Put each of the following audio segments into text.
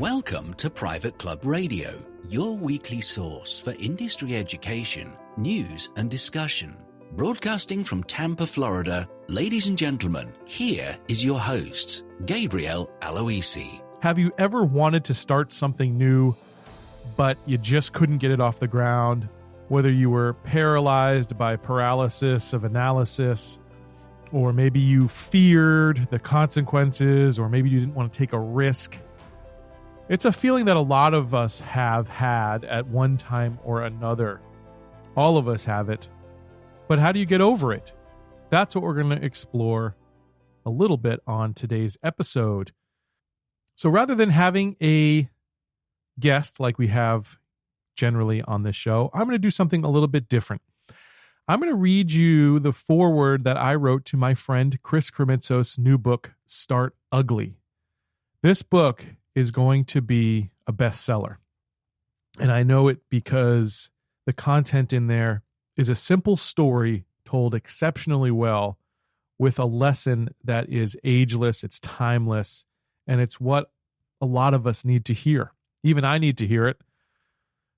Welcome to Private Club Radio, your weekly source for industry education, news and discussion. Broadcasting from Tampa, Florida, ladies and gentlemen, here is your host, Gabriel Aloisi. Have you ever wanted to start something new, but you just couldn't get it off the ground? Whether you were paralyzed by paralysis of analysis, or maybe you feared the consequences, or maybe you didn't want to take a risk. It's a feeling that a lot of us have had at one time or another. All of us have it. But how do you get over it? That's what we're going to explore a little bit on today's episode. So rather than having a guest like we have generally on this show, I'm going to do something a little bit different. I'm going to read you the foreword that I wrote to my friend Chris Krimitsos' new book, Start Ugly. This book is going to be a bestseller. And I know it because the content in there is a simple story told exceptionally well with a lesson that is ageless, it's timeless, and it's what a lot of us need to hear. Even I need to hear it.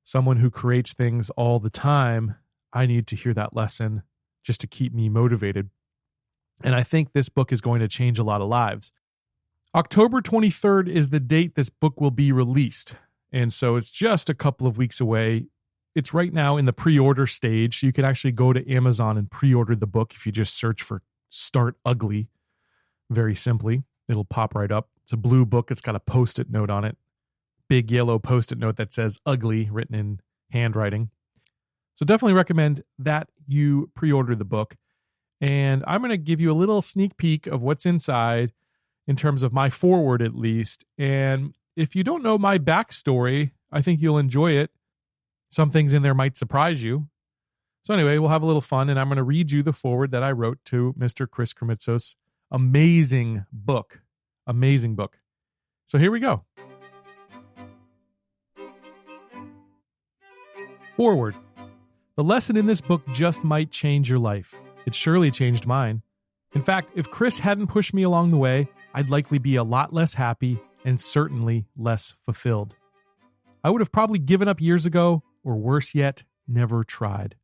Someone who creates things all the time, I need to hear that lesson just to keep me motivated. And I think this book is going to change a lot of lives. October 23rd is the date this book will be released. And so it's just a couple of weeks away. It's right now in the pre-order stage. You can actually go to Amazon and pre-order the book if you just search for Start Ugly. Very simply, it'll pop right up. It's a blue book. It's got a Post-it note on it. Big yellow Post-it note that says ugly written in handwriting. So definitely recommend that you pre-order the book. And I'm going to give you a little sneak peek of what's inside in terms of my foreword at least. And if you don't know my backstory, I think you'll enjoy it. Some things in there might surprise you. So anyway, we'll have a little fun, and I'm going to read you the foreword that I wrote to Mr. Chris Krimitsos. Amazing book. Amazing book. So here we go. Foreword. The lesson in this book just might change your life. It surely changed mine. In fact, if Chris hadn't pushed me along the way, I'd likely be a lot less happy and certainly less fulfilled. I would have probably given up years ago, or worse yet, never tried.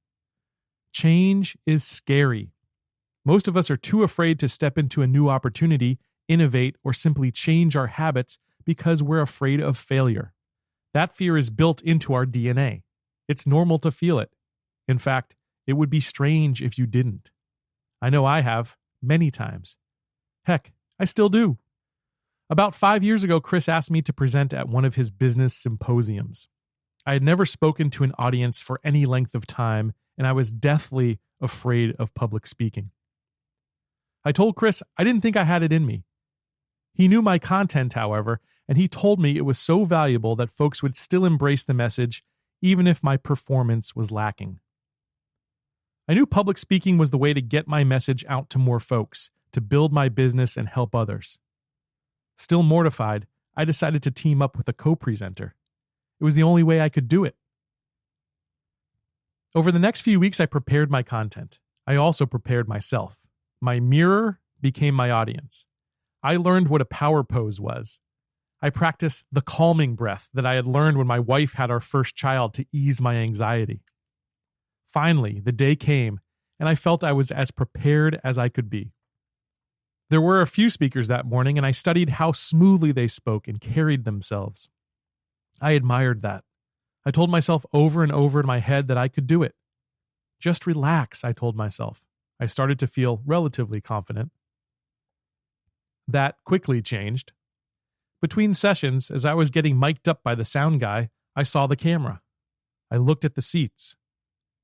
Change is scary. Most of us are too afraid to step into a new opportunity, innovate, or simply change our habits because we're afraid of failure. That fear is built into our DNA. It's normal to feel it. In fact, it would be strange if you didn't. I know I have, many times. Heck, I still do. About 5 years ago, Chris asked me to present at one of his business symposiums. I had never spoken to an audience for any length of time, and I was deathly afraid of public speaking. I told Chris I didn't think I had it in me. He knew my content, however, and he told me it was so valuable that folks would still embrace the message even if my performance was lacking. I knew public speaking was the way to get my message out to more folks, to build my business and help others. Still mortified, I decided to team up with a co-presenter. It was the only way I could do it. Over the next few weeks, I prepared my content. I also prepared myself. My mirror became my audience. I learned what a power pose was. I practiced the calming breath that I had learned when my wife had our first child to ease my anxiety. Finally, the day came, and I felt I was as prepared as I could be. There were a few speakers that morning, and I studied how smoothly they spoke and carried themselves. I admired that. I told myself over and over in my head that I could do it. Just relax, I told myself. I started to feel relatively confident. That quickly changed. Between sessions, as I was getting mic'd up by the sound guy, I saw the camera. I looked at the seats.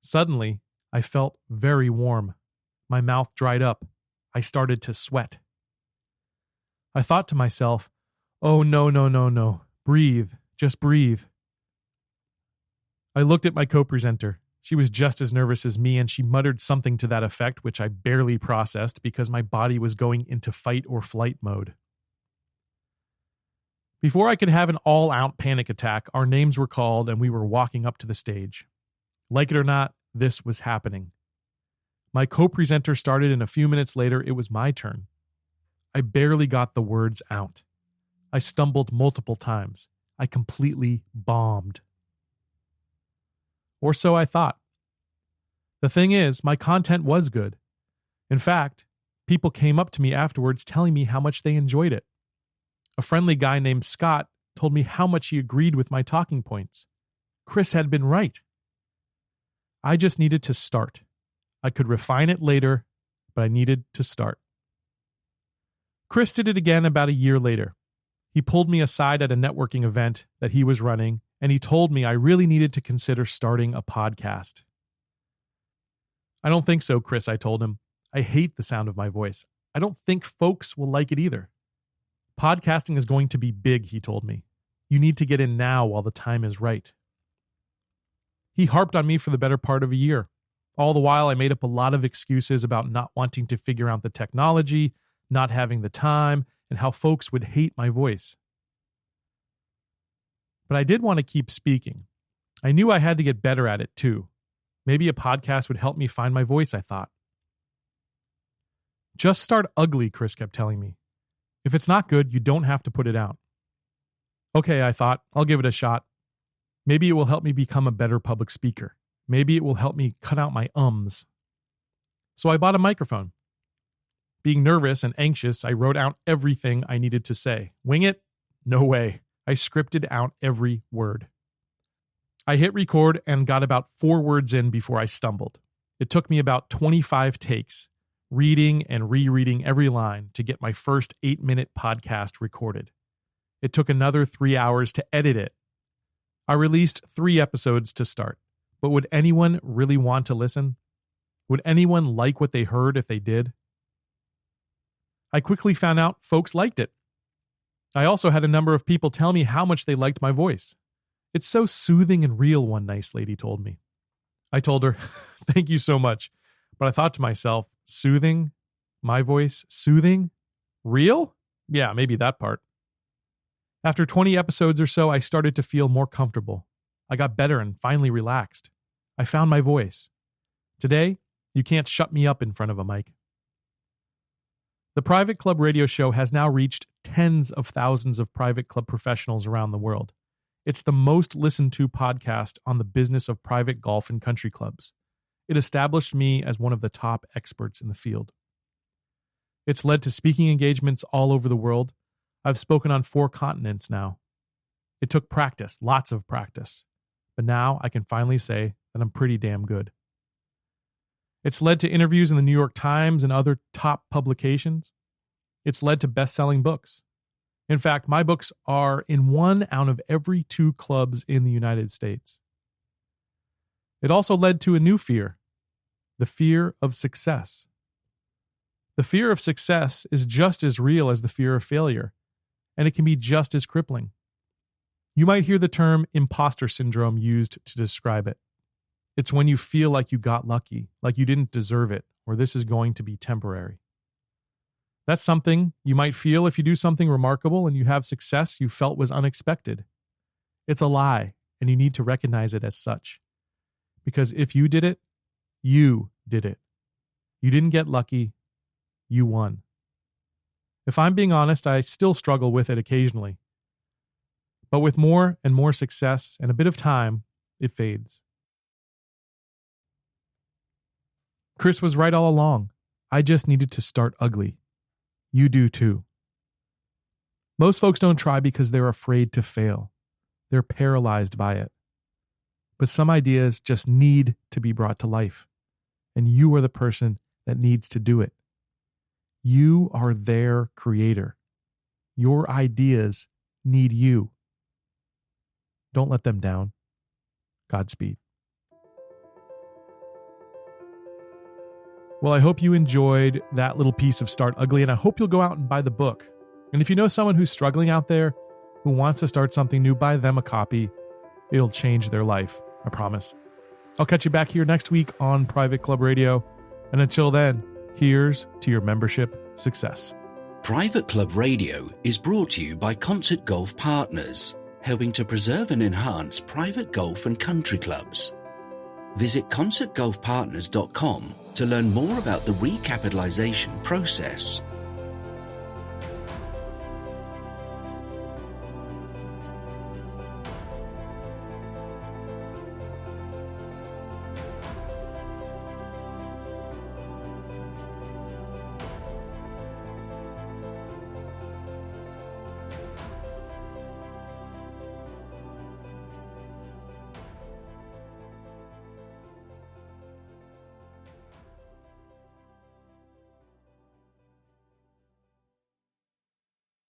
Suddenly, I felt very warm. My mouth dried up. I started to sweat. I thought to myself, oh, no. Breathe. Just breathe. I looked at my co-presenter. She was just as nervous as me, and she muttered something to that effect, which I barely processed because my body was going into fight or flight mode. Before I could have an all-out panic attack, our names were called and we were walking up to the stage. Like it or not, this was happening. My co-presenter started, and a few minutes later, it was my turn. I barely got the words out. I stumbled multiple times. I completely bombed. Or so I thought. The thing is, my content was good. In fact, people came up to me afterwards telling me how much they enjoyed it. A friendly guy named Scott told me how much he agreed with my talking points. Chris had been right. I just needed to start. I could refine it later, but I needed to start. Chris did it again about a year later. He pulled me aside at a networking event that he was running, and he told me I really needed to consider starting a podcast. I don't think so, Chris, I told him. I hate the sound of my voice. I don't think folks will like it either. Podcasting is going to be big, he told me. You need to get in now while the time is right. He harped on me for the better part of a year. All the while, I made up a lot of excuses about not wanting to figure out the technology, not having the time, and how folks would hate my voice. But I did want to keep speaking. I knew I had to get better at it too. Maybe a podcast would help me find my voice, I thought. Just start ugly, Chris kept telling me. If it's not good, you don't have to put it out. Okay, I thought, I'll give it a shot. Maybe it will help me become a better public speaker. Maybe it will help me cut out my ums. So I bought a microphone. Being nervous and anxious, I wrote out everything I needed to say. Wing it? No way. I scripted out every word. I hit record and got about 4 words in before I stumbled. It took me about 25 takes, reading and rereading every line to get my first 8-minute podcast recorded. It took another 3 hours to edit it. I released 3 episodes to start, but would anyone really want to listen? Would anyone like what they heard if they did? I quickly found out folks liked it. I also had a number of people tell me how much they liked my voice. It's so soothing and real, one nice lady told me. I told her, thank you so much. But I thought to myself, soothing? My voice? Soothing? Real? Yeah, maybe that part. After 20 episodes or so, I started to feel more comfortable. I got better and finally relaxed. I found my voice. Today, you can't shut me up in front of a mic. The Private Club radio show has now reached tens of thousands of private club professionals around the world. It's the most listened to podcast on the business of private golf and country clubs. It established me as one of the top experts in the field. It's led to speaking engagements all over the world. I've spoken on 4 continents now. It took practice, lots of practice. But now I can finally say that I'm pretty damn good. It's led to interviews in the New York Times and other top publications. It's led to best-selling books. In fact, my books are in 1 out of every 2 clubs in the United States. It also led to a new fear, the fear of success. The fear of success is just as real as the fear of failure, and it can be just as crippling. You might hear the term imposter syndrome used to describe it. It's when you feel like you got lucky, like you didn't deserve it, or this is going to be temporary. That's something you might feel if you do something remarkable and you have success you felt was unexpected. It's a lie, and you need to recognize it as such. Because if you did it, you did it. You didn't get lucky, you won. If I'm being honest, I still struggle with it occasionally. But with more and more success and a bit of time, it fades. Chris was right all along. I just needed to start ugly. You do too. Most folks don't try because they're afraid to fail. They're paralyzed by it. But some ideas just need to be brought to life. And you are the person that needs to do it. You are their creator. Your ideas need you. Don't let them down. Godspeed. Well, I hope you enjoyed that little piece of Start Ugly, and I hope you'll go out and buy the book. And if you know someone who's struggling out there, who wants to start something new, buy them a copy. It'll change their life, I promise. I'll catch you back here next week on Private Club Radio. And until then, here's to your membership success. Private Club Radio is brought to you by Concert Golf Partners, helping to preserve and enhance private golf and country clubs. Visit concertgolfpartners.com to learn more about the recapitalization process.